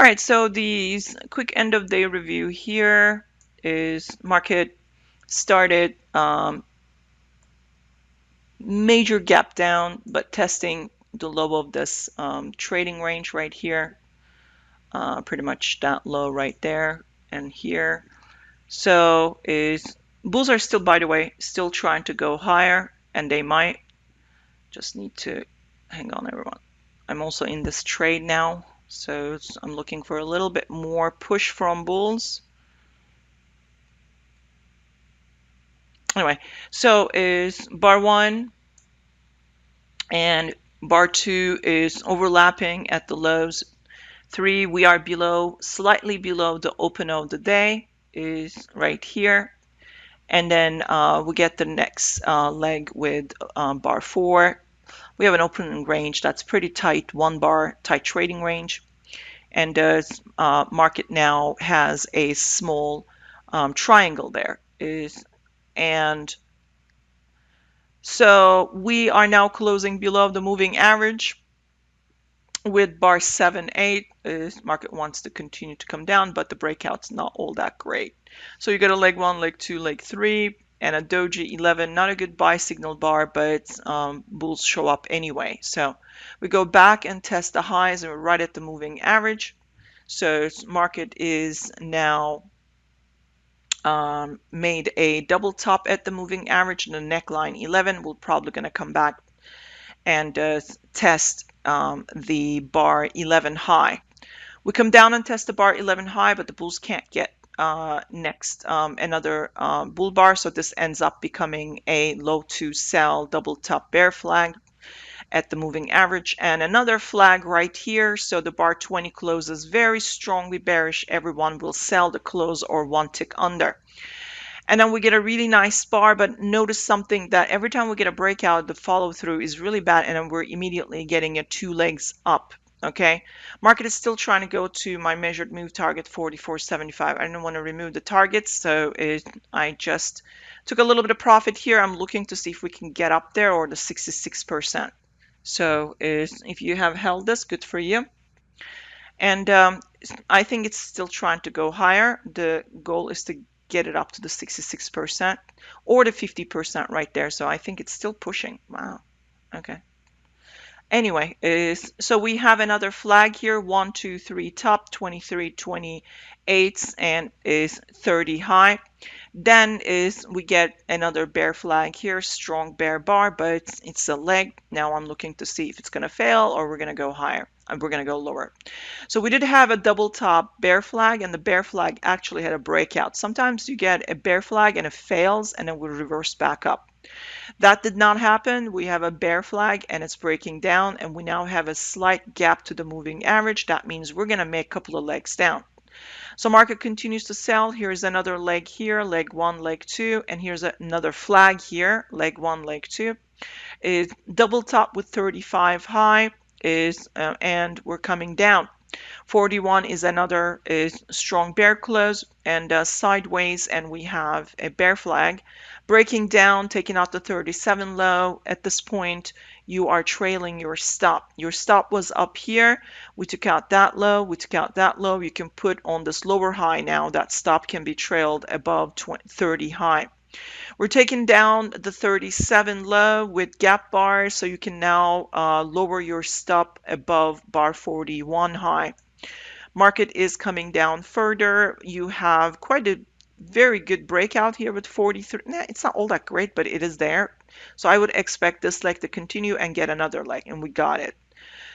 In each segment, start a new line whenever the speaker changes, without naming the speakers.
All right, so the quick end of day review here is market started major gap down, but testing the low of this trading range right here, pretty much that low right there and here. So bulls are still, by the way, still trying to go higher, and they might. Just need to hang on, everyone. I'm also in this trade now, so I'm looking for a little bit more push from bulls. Anyway, so is bar 1 and bar 2 is overlapping at the lows. 3, we are below, slightly below the open of the day, is right here. And then we get the next leg with bar 4. We have an opening range that's pretty tight, 1 bar tight trading range. And the market now has a small triangle there. And so we are now closing below the moving average with bar 7, 8. Market wants to continue to come down, but the breakout's not all that great. So you got a leg 1, leg 2, leg 3, and a doji 11. Not a good buy signal bar, but bulls show up anyway. So we go back and test the highs, and we're right at the moving average. So market is now made a double top at the moving average, and the neckline 11. We're probably going to come back and test the bar 11 high. We come down and test the bar 11 high, but the bulls can't get next another bull bar, so this ends up becoming a low to sell double top bear flag at the moving average, and another flag right here. So the bar 20 closes very strongly bearish. Everyone will sell the close or 1 tick under. And then we get a really nice bar, but notice something, that every time we get a breakout, the follow through is really bad, and then we're immediately getting a 2 legs up. Okay, market is still trying to go to my measured move target 44.75. I don't want to remove the targets, so I just took a little bit of profit here. I'm looking to see if we can get up there, or the 66%. So if you have held this, good for you. And I think it's still trying to go higher. The goal is to get it up to the 66% or the 50% right there. So I think it's still pushing. Wow. Okay. Anyway, so we have another flag here, 1, 2, 3 top, 23, 28, and is 30 high. Then we get another bear flag here, strong bear bar, but it's a leg. Now I'm looking to see if it's going to fail or we're going to go higher. We're going to go lower. So we did have a double top bear flag, and the bear flag actually had a breakout. Sometimes you get a bear flag and it fails, and then we reverse back up. That did not happen. We have a bear flag and it's breaking down, and we now have a slight gap to the moving average. That means we're going to make a couple of legs down. So market continues to sell. Here's another leg here, leg 1, leg 2, and here's another flag here, leg 1, leg 2. Is double top with 35 high, and we're coming down. 41 is another strong bear close, and sideways, and we have a bear flag breaking down, taking out the 37 low. At this point, you are trailing your stop. Your stop was up here. We took out that low. We took out that low. You can put on this lower high now. That stop can be trailed above 30 high. We're taking down the 37 low with gap bars, so you can now lower your stop above bar 41 high. Market is coming down further. You have quite a very good breakout here with 43. It's not all that great, but it is there. So I would expect this leg to continue and get another leg, and we got it.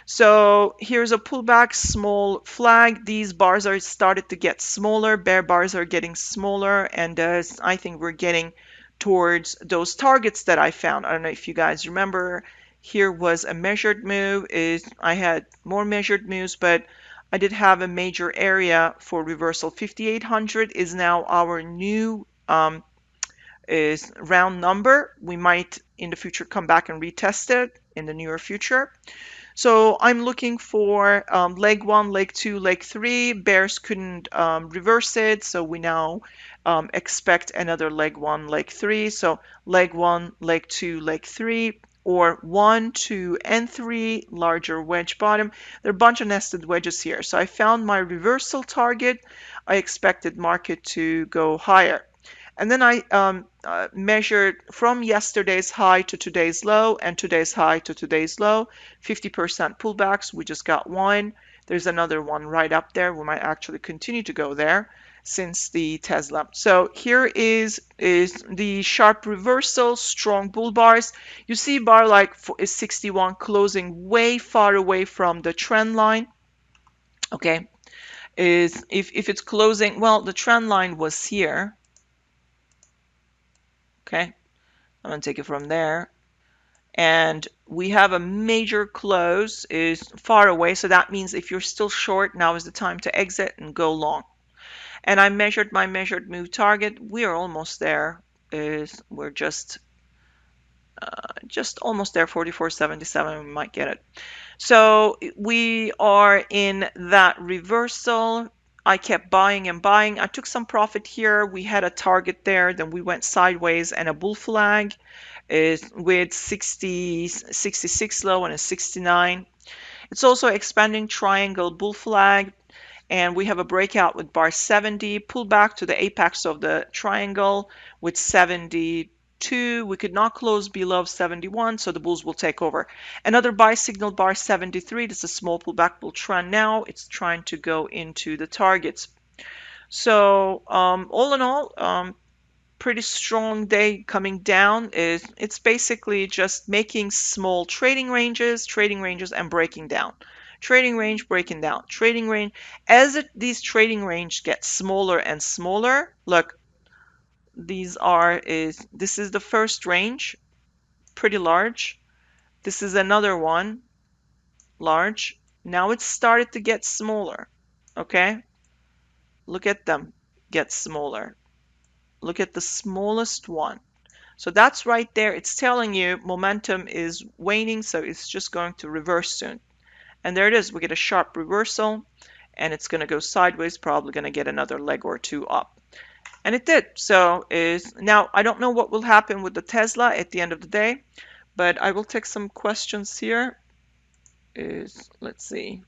So here's a pullback, small flag. These bars are started to get smaller. Bear bars are getting smaller, and I think we're getting towards those targets that I found. I don't know if you guys remember. Here was a measured move. I had more measured moves, but I did have a major area for reversal. 5,800 is now our new is round number. We might in the future come back and retest it in the near future. So I'm looking for leg 1, leg 2, leg 3. Bears couldn't reverse it, so we now expect another leg 1, leg 3. So leg 1, leg 2, leg 3, or 1, 2, and 3, larger wedge bottom. There are a bunch of nested wedges here. So I found my reversal target. I expected market to go higher. And then I measured from yesterday's high to today's low and today's high to today's low, 50% pullbacks. We just got one. There's another one right up there. We might actually continue to go there since the Tesla. So here is the sharp reversal, strong bull bars. You see bar like is 61 closing way far away from the trend line. Okay, is if it's closing, well, the trend line was here. Okay, I'm gonna take it from there. And we have a major close is far away. So that means if you're still short, now is the time to exit and go long. And I measured my measured move target. We are almost there. We're just almost there, 44.77. We might get it. So we are in that reversal. I kept buying and buying. I took some profit here. We had a target there. Then we went sideways and a bull flag is with 66 low and a 69. It's also expanding triangle bull flag. And we have a breakout with bar 70, pull back to the apex of the triangle with 72. We could not close below 71, so the bulls will take over. Another buy signal, bar 73. This is a small pullback bull trend now. It's trying to go into the targets. So all in all, pretty strong day coming down. It's basically just making small trading ranges and breaking down. Trading range, breaking down, trading range. As these trading range get smaller and smaller, look, this is the first range, pretty large. This is another one, large. Now it's started to get smaller, okay? Look at them get smaller. Look at the smallest one. So that's right there. It's telling you momentum is waning, so it's just going to reverse soon. And there it is. We get a sharp reversal, and it's going to go sideways, probably going to get another leg or two up. And it did. So now I don't know what will happen with the Tesla at the end of the day, but I will take some questions here. Let's see.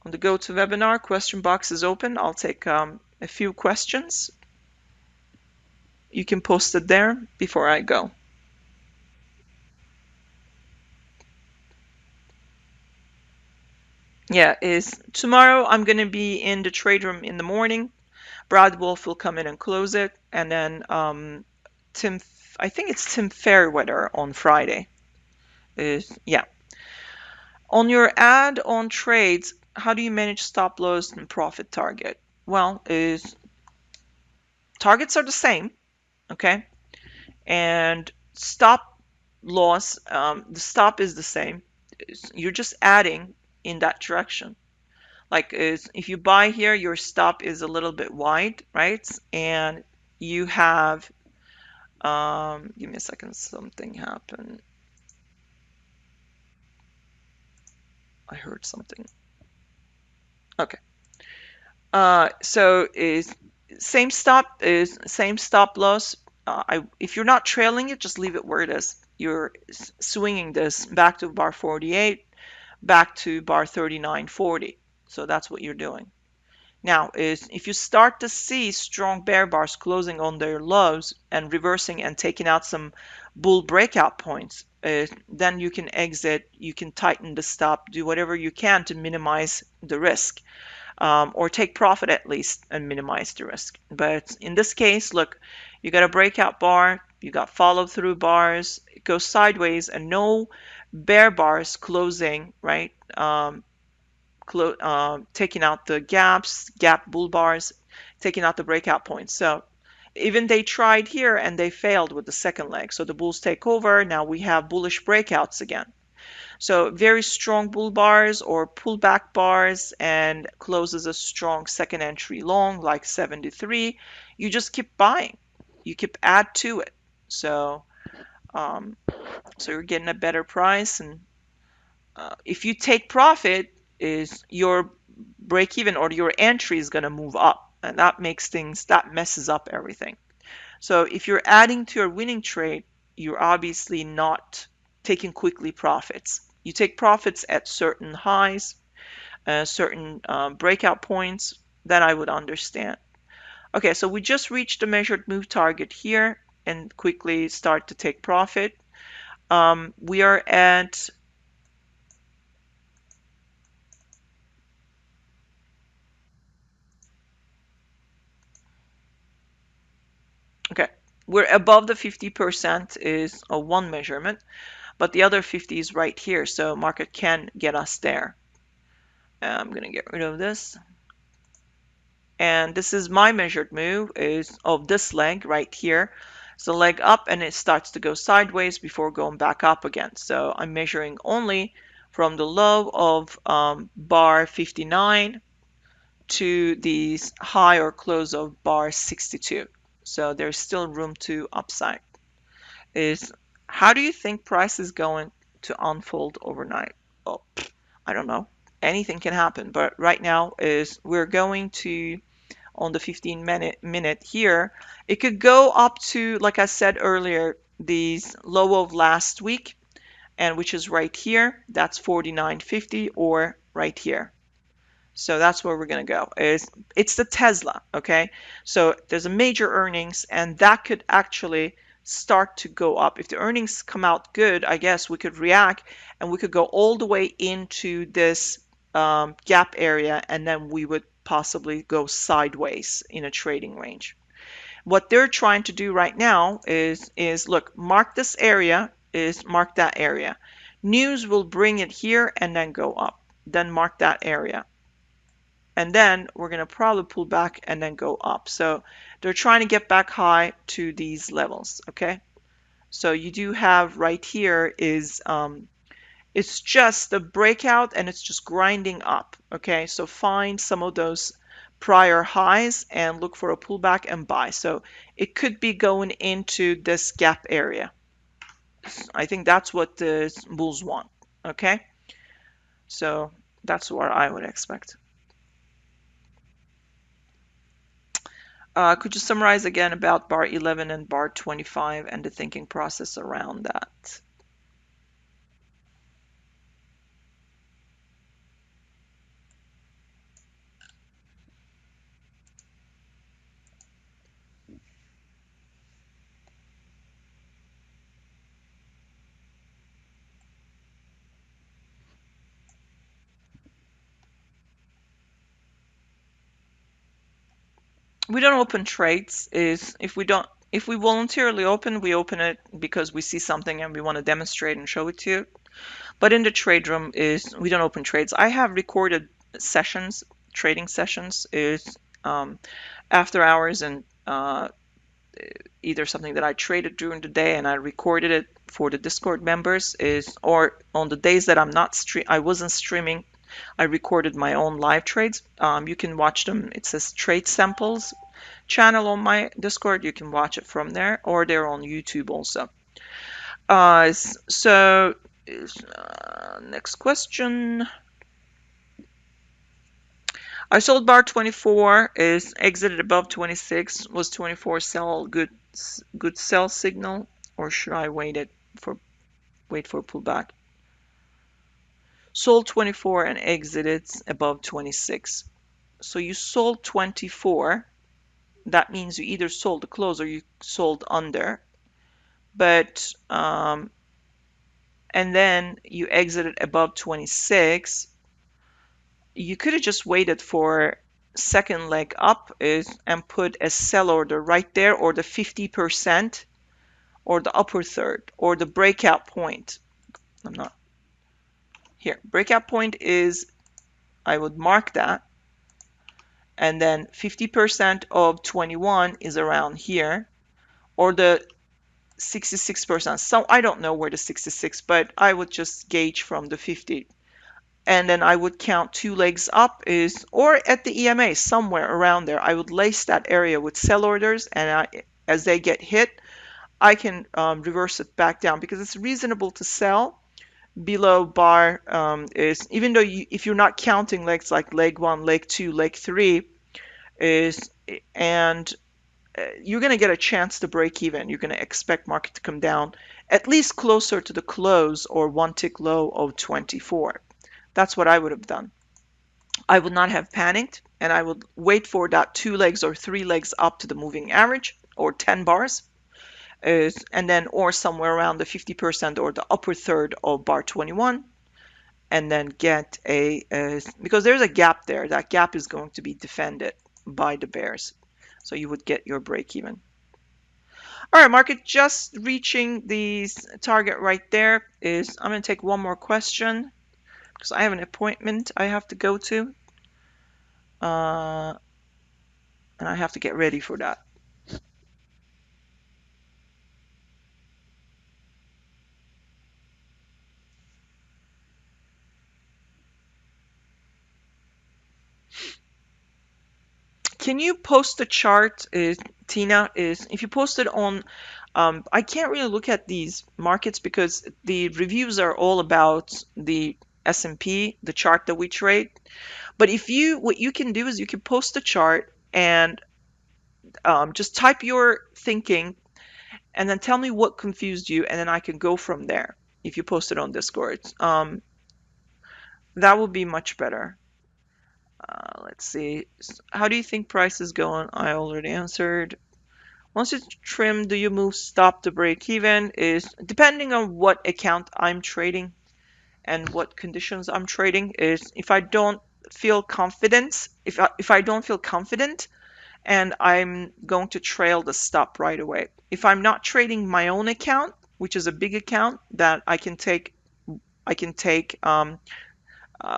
On the GoToWebinar, question box is open. I'll take a few questions. You can post it there before I go. Yeah, tomorrow I'm going to be in the trade room in the morning. Brad Wolf will come in and close it. And then I think it's Tim Fairweather on Friday. Yeah. On your ad on trades, how do you manage stop loss and profit target? Well, targets are the same, okay? And stop loss, the stop is the same. You're just adding in that direction. Like if you buy here, your stop is a little bit wide, right? And you have, give me a second, something happened. I heard something. Okay. So same stop loss. If you're not trailing it, just leave it where it is. You're swinging this back to bar 48, back to bar 39.40. So that's what you're doing. Now, if you start to see strong bear bars closing on their lows and reversing and taking out some bull breakout points, then you can exit, you can tighten the stop, do whatever you can to minimize the risk. Or take profit at least and minimize the risk. But in this case, look, you got a breakout bar, you got follow through bars, it goes sideways, and no bear bars closing, right? Taking out the gap bull bars, taking out the breakout points. So even they tried here and they failed with the second leg. So the bulls take over. Now we have bullish breakouts again. So very strong bull bars or pullback bars and closes a strong second entry long like 73. You just keep buying. You keep add to it. So you're getting a better price. And if you take profit, your break even or your entry is going to move up. And that messes up everything. So if you're adding to your winning trade, you're obviously not taking quickly profits. You take profits at certain highs, certain breakout points, that I would understand. Okay, so we just reached the measured move target here and quickly start to take profit. We are at okay, we're above the 50% is a one measurement, but the other 50 is right here, so market can get us there. I'm gonna get rid of this. And this is my measured move is of this leg right here. So leg up and it starts to go sideways before going back up again. So I'm measuring only from the low of bar 59 to the high or close of bar 62. So there's still room to upside. Is how do you think price is going to unfold overnight? Oh, I don't know. Anything can happen, but right now is we're going to on the 15-minute here, it could go up to, like I said earlier, these low of last week, and which is right here. That's 49.50 or right here. So that's where we're going to go. It's the Tesla, okay? So there's a major earnings, and that could actually start to go up. If the earnings come out good, I guess we could react, and we could go all the way into this gap area, and then we would possibly go sideways in a trading range. What they're trying to do right now is look, mark this area, is mark that area. News will bring it here and then go up. Then mark that area. And then we're going to probably pull back and then go up. So they're trying to get back high to these levels, okay? So you do have right here is it's just a breakout and it's just grinding up, okay? So find some of those prior highs and look for a pullback and buy. So it could be going into this gap area. I think that's what the bulls want, okay? So that's what I would expect. Could you summarize again about bar 11 and bar 25 and the thinking process around that? We don't open trades. Is if we voluntarily open, we open it because we see something and we want to demonstrate and show it to you. But in the trade room is we don't open trades. I have recorded sessions, trading sessions is after hours and either something that I traded during the day and I recorded it for the Discord members is, or on the days that I wasn't streaming, I recorded my own live trades. You can watch them. It says Trade Samples channel on my Discord. You can watch it from there, or they're on YouTube also. Next question. I sold bar 24, is exited above 26. Was 24 sell good sell signal, or should I wait for pullback? Sold 24 and exited above 26. So you sold 24. That means you either sold the close or you sold under. But and then you exited above 26. You could have just waited for second leg up and put a sell order right there, or the 50%, or the upper third, or the breakout point. I'm not here. Breakout point is, I would mark that, and then 50% of 21 is around here, or the 66%. So I don't know where the 66, but I would just gauge from the 50. And then I would count two legs up or at the EMA, somewhere around there. I would lace that area with sell orders, and as they get hit, I can reverse it back down because it's reasonable to sell below bar is, even though if you're not counting legs like leg 1, leg 2, leg 3 and you're going to get a chance to break even. You're going to expect market to come down at least closer to the close or one tick low of 24. That's what I would have done. I would not have panicked, and I would wait for that 2 legs or 3 legs up to the moving average or 10 bars, and then or somewhere around the 50% or the upper third of bar 21, and then get because there's a gap there. That gap is going to be defended by the bears. So you would get your break even. All right, market just reaching the target right there. I'm going to take one more question because I have an appointment I have to go to. And I have to get ready for that. Can you post the chart, Tina? If you post it on, I can't really look at these markets because the reviews are all about the S&P, the chart that we trade. But what you can do is you can post the chart and just type your thinking and then tell me what confused you, and then I can go from there. If you post it on Discord, that would be much better. Let's see. How do you think price is going? I already answered. Once it's trimmed, do you move stop to break even? Is depending on what account I'm trading and what conditions I'm trading. Is if I don't feel confident, if I don't feel confident, and I'm going to trail the stop right away. If I'm not trading my own account, which is a big account that I can take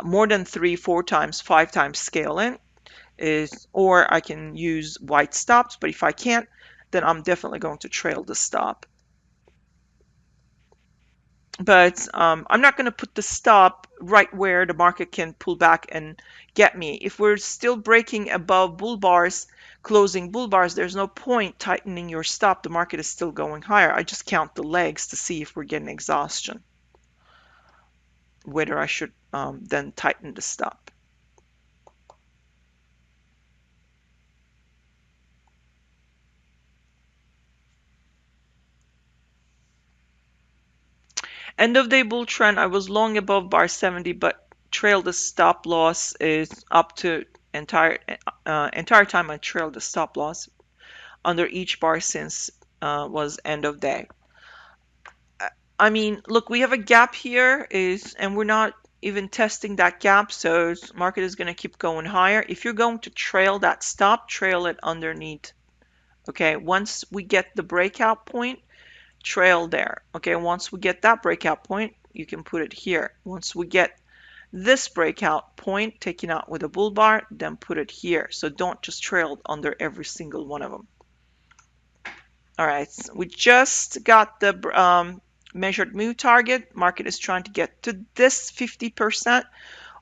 more than 3, 4 times, 5 times scale in, or I can use white stops. But if I can't, then I'm definitely going to trail the stop. But I'm not going to put the stop right where the market can pull back and get me. If we're still breaking above bull bars, closing bull bars, there's no point tightening your stop. The market is still going higher. I just count the legs to see if we're getting exhaustion, whether I should then tighten the stop. End of day bull trend, I was long above bar 70, but trailed the stop loss is up to entire time I trailed the stop loss under each bar since was end of day. I mean, look, we have a gap here and we're not even testing that gap, so market is going to keep going higher. If you're going to trail that stop, trail it underneath. Okay, once we get the breakout point, trail there. Okay, once we get that breakout point, you can put it here. Once we get this breakout point taken out with a bull bar, then put it here. So don't just trail under every single one of them. All right, so we just got the measured move target. Market is trying to get to this 50%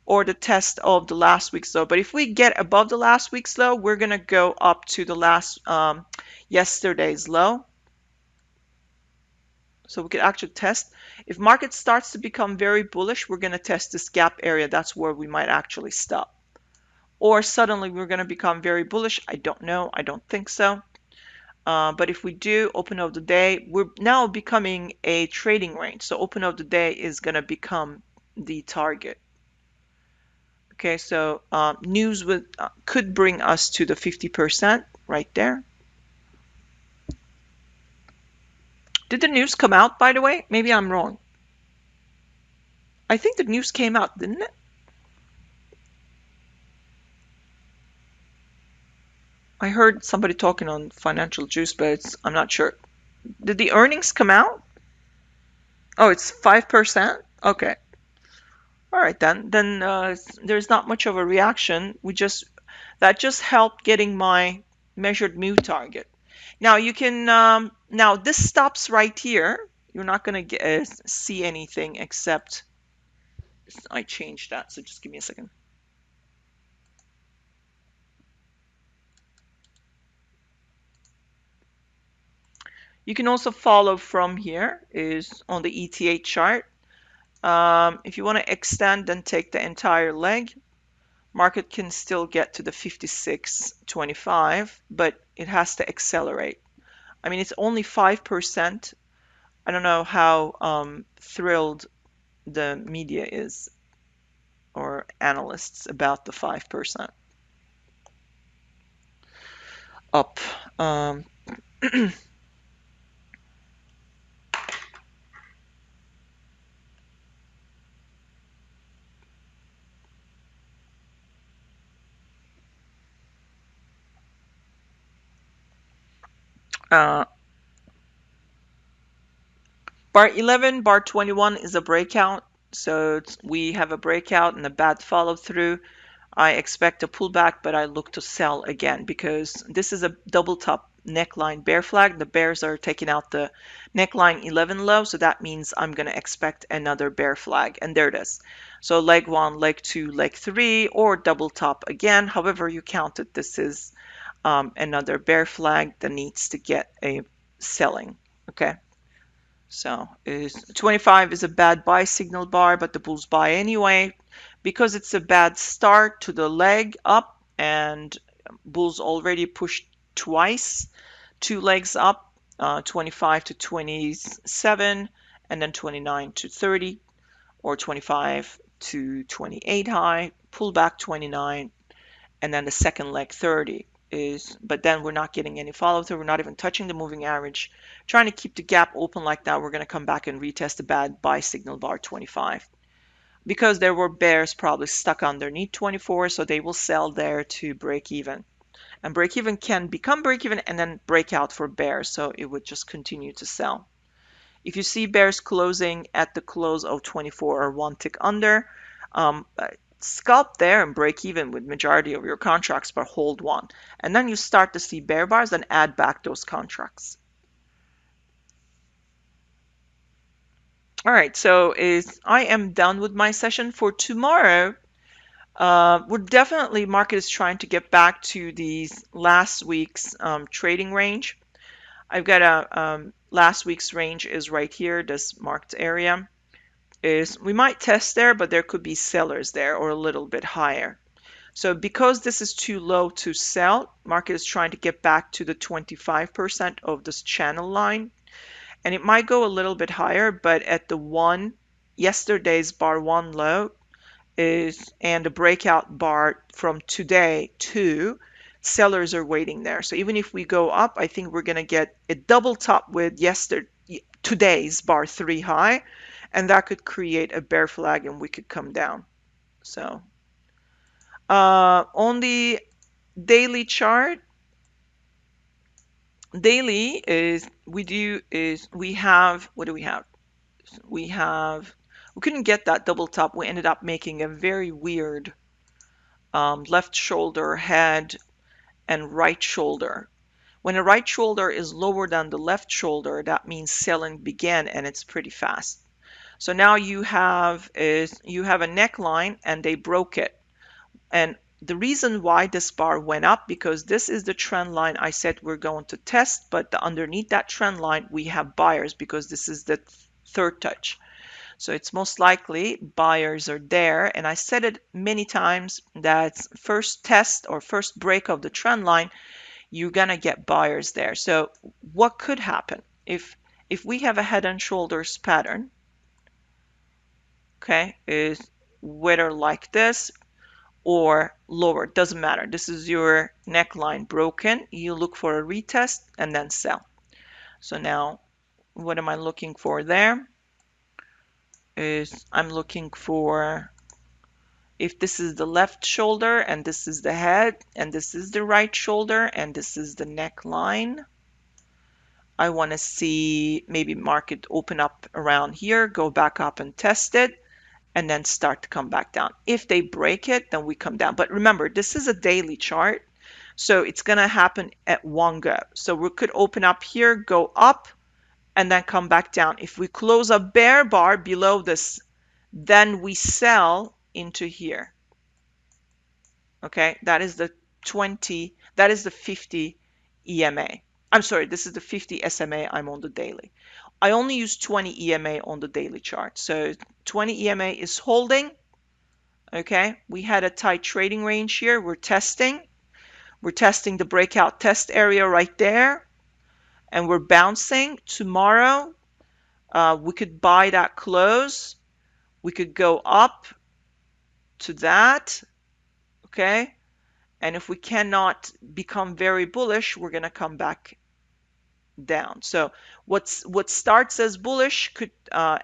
or the test of the last week's low. But if we get above the last week's low, we're going to go up to the last yesterday's low. So we could actually test. If market starts to become very bullish, we're going to test this gap area. That's where we might actually stop. Or suddenly we're going to become very bullish. I don't know. I don't think so. But if we do, open of the day, we're now becoming a trading range. So open of the day is going to become the target. Okay, so news could bring us to the 50% right there. Did the news come out, by the way? Maybe I'm wrong. I think the news came out, didn't it? I heard somebody talking on Financial Juice, but I'm not sure. Did the earnings come out? Oh, it's 5%? Okay. All right, then there's not much of a reaction. That just helped getting my measured move target. Now you can now this stops right here. You're not going to see anything except I changed that. So just give me a second. You can also follow from here is on the ETA chart. If you want to extend, then take the entire leg. Market can still get to the 56.25, but it has to accelerate. I mean, it's only 5% I don't know how thrilled the media is or analysts about the 5% up. uh, Bar 11, bar 21 is a breakout. So we have a breakout and a bad follow through. I expect a pullback, but I look to sell again because this is a double top neckline bear flag. The bears are taking out the neckline 11 low, so that means I'm going to expect another bear flag, and there it is. So leg 1, leg 2, leg 3, or double top again. However you count it, this is another bear flag that needs to get a selling. Okay. So 25 is a bad buy signal bar, but the bulls buy anyway because it's a bad start to the leg up, and bulls already pushed twice, 2 legs up, 25 to 27, and then 29 to 30, or 25 to 28 high, pull back 29, and then the second leg 30 is, but then we're not getting any follow through. We're not even touching the moving average. Trying to keep the gap open like that, we're going to come back and retest the bad buy signal bar 25 because there were bears probably stuck underneath 24, so they will sell there to break even. And break even can become break even and then break out for bears, so it would just continue to sell. If you see bears closing at the close of 24 or one tick under, um, scalp there and break even with majority of your contracts, but hold one. And then you start to see bear bars and add back those contracts. All right, so I am done with my session for tomorrow. We're definitely, market is trying to get back to these last week's trading range. I've got a last week's range is right here, this marked area. We might test there, but there could be sellers there or a little bit higher. So because this is too low to sell, market is trying to get back to the 25% of this channel line. And it might go a little bit higher, but at the yesterday's bar 1 low and the breakout bar from today too, sellers are waiting there. So even if we go up, I think we're going to get a double top with today's bar 3 high, and that could create a bear flag and we could come down. So on the daily chart, daily we have, what do we have? We couldn't get that double top. We ended up making a very weird left shoulder, head, and right shoulder. When the right shoulder is lower than the left shoulder, that means selling began, and it's pretty fast. So now you have a neckline and they broke it. And the reason why this bar went up, because this is the trend line I said we're going to test, but underneath that trend line we have buyers because this is the third touch. So it's most likely buyers are there. And I said it many times that first test or first break of the trend line, you're gonna get buyers there. So what could happen if we have a head and shoulders pattern, okay, is whether like this or lower, doesn't matter. This is your neckline broken. You look for a retest and then sell. So now what am I looking for there? I'm looking for, if this is the left shoulder and this is the head and this is the right shoulder and this is the neckline, I want to see maybe market open up around here, go back up and test it, and then start to come back down. If they break it, then we come down. But remember, this is a daily chart, so it's going to happen at one go. So we could open up here, go up, and then come back down. If we close a bear bar below this, then we sell into here. Okay, that is the 20, that is the 50 EMA. I'm sorry, this is the 50 SMA. I'm on the daily. I only use 20 EMA on the daily chart. So 20 EMA is holding. Okay, we had a tight trading range here. We're testing the breakout test area right there, and we're bouncing. Tomorrow We could buy that close. We could go up to that, okay? And if we cannot become very bullish, we're going to come back down. So what starts as bullish could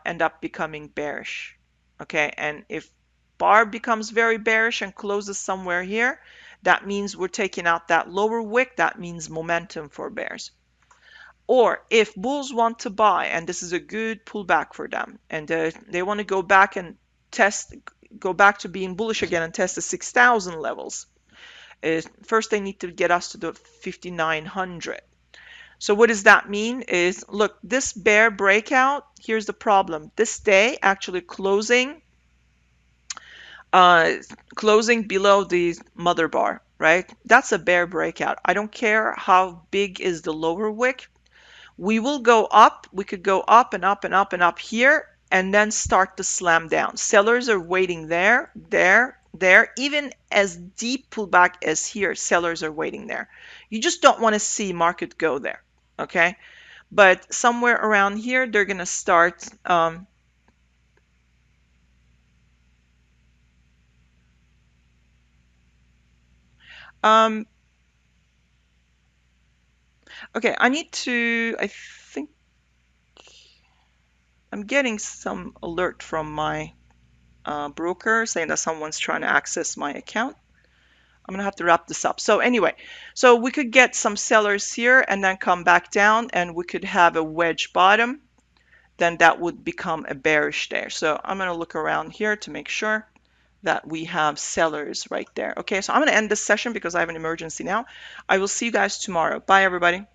end up becoming bearish, okay? And if bar becomes very bearish and closes somewhere here, that means we're taking out that lower wick. That means momentum for bears. Or if bulls want to buy, and this is a good pullback for them, and they want to go back and go back to being bullish again and test the 6,000 levels, first they need to get us to the 5,900. So what does that mean is, look, this bear breakout, here's the problem. This day actually closing below the mother bar, right? That's a bear breakout. I don't care how big is the lower wick. We will go up. We could go up and up and up and up here and then start to slam down. Sellers are waiting there, there, there. Even as deep pullback as here, sellers are waiting there. You just don't want to see market go there, okay? But somewhere around here, they're going to start okay, I think I'm getting some alert from my broker saying that someone's trying to access my account. I'm gonna have to wrap this up. So anyway, so we could get some sellers here and then come back down, and we could have a wedge bottom. Then that would become a bearish there. So I'm gonna look around here to make sure that we have sellers right there. Okay, so I'm gonna end this session because I have an emergency now. I will see you guys tomorrow. Bye, everybody.